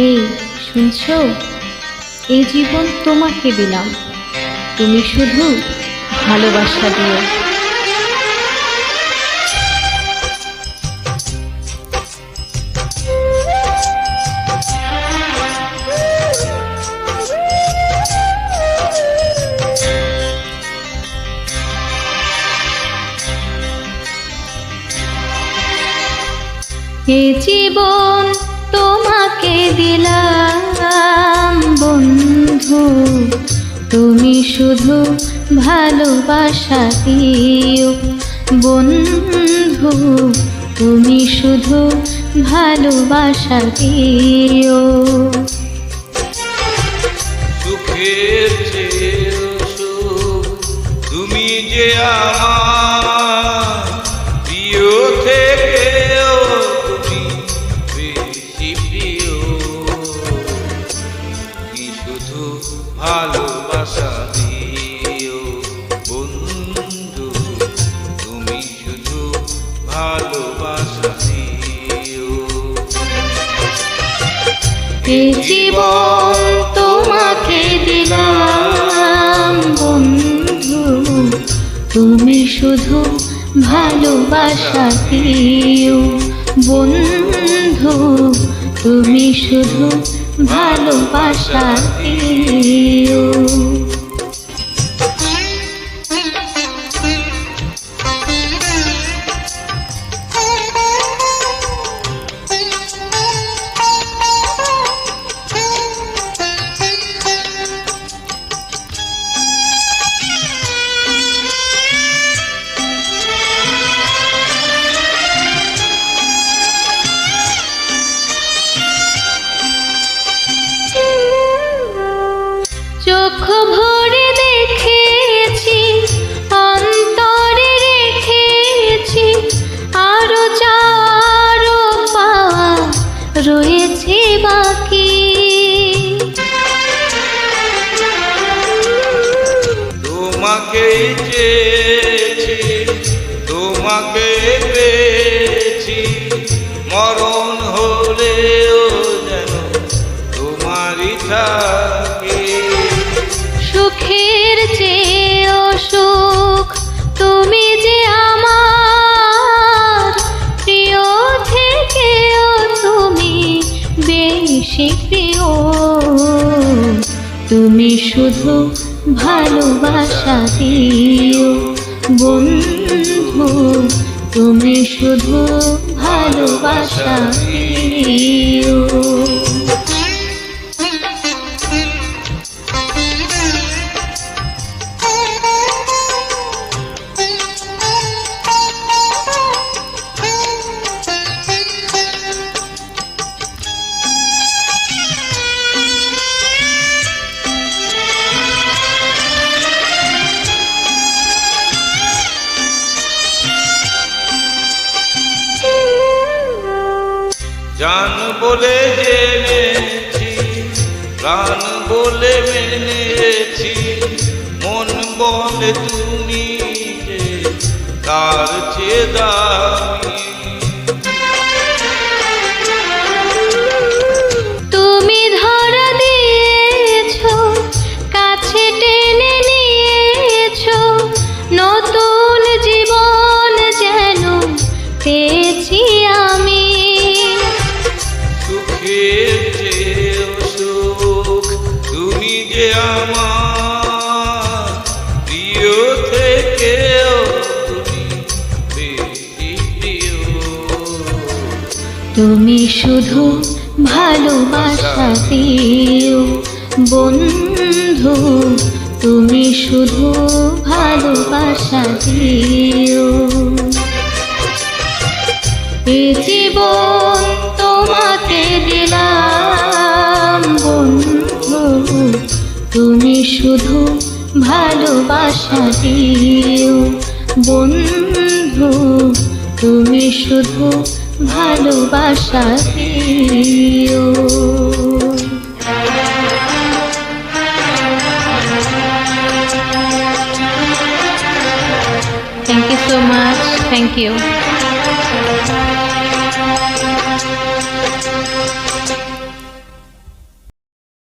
এই শুনছো, এই জীবন তোমাকে দিলাম, তুমি শুধু ভালোবাসা দিও। এ জীবন তোমাকে দিলাম বন্ধু, তুমি শুধু ভালোবাসা দিও। বন্ধু তুমি শুধু ভালোবাসা দিও। সুখের চেয়েও সুখ তুমি যে আমার প্রিয় থেকেও তুমি বেশি প্রিয়। তুমি শুধু ভালোবাসা দিও বন্ধু, তুমি শুধু ভালোবাসা দিও। এ জীবন তোমাকে দিলাম বন্ধু, তুমি শুধু ভালোবাসা দিও। বন্ধু তুমি শুধু ভালোবাসা দিও। চোখ ভরে দেখেছি, অন্তরে রেখেছি, আরো চারো পাওয়া রয়েছে বাকি। তোমাকে চেয়েছি, তোমাকে পেয়েছি, মরণ হলেও যেন তোমারই থাকে। সুখের চেয়েও সুখ তুমি যে আমার প্রিয় থেকেও তুমি বেশি প্রিয়। তুমি শুধু ভালোবাসা দিও বন্ধু, তুমি শুধু ভালোবাসা দিও। জান বলে জেনেছি, প্রাণ বলে মেনেছি, মন বলে তুমি যে তার চেয়ে দামি। তুমি ধরা দিয়েছো, কাছে টেনে নিয়েছো, নতুন জীবন যেন পেয়েছি আমি। সুখের চেয়েও সুখ তুমি যে আমার প্রিয় থেকেও তুমি বেশি প্রিয়। তুমি শুধু ভালোবাসা দিও বন্ধু, তুমি শুধু ভালোবাসা দিও। এ জীবন তোমাকে দিলাম বন্ধু, তুমি শুধু ভালোবাসা দিও। বন্ধু তুমি শুধু ভালোবাসা দিও। Thank you so much. Thank you.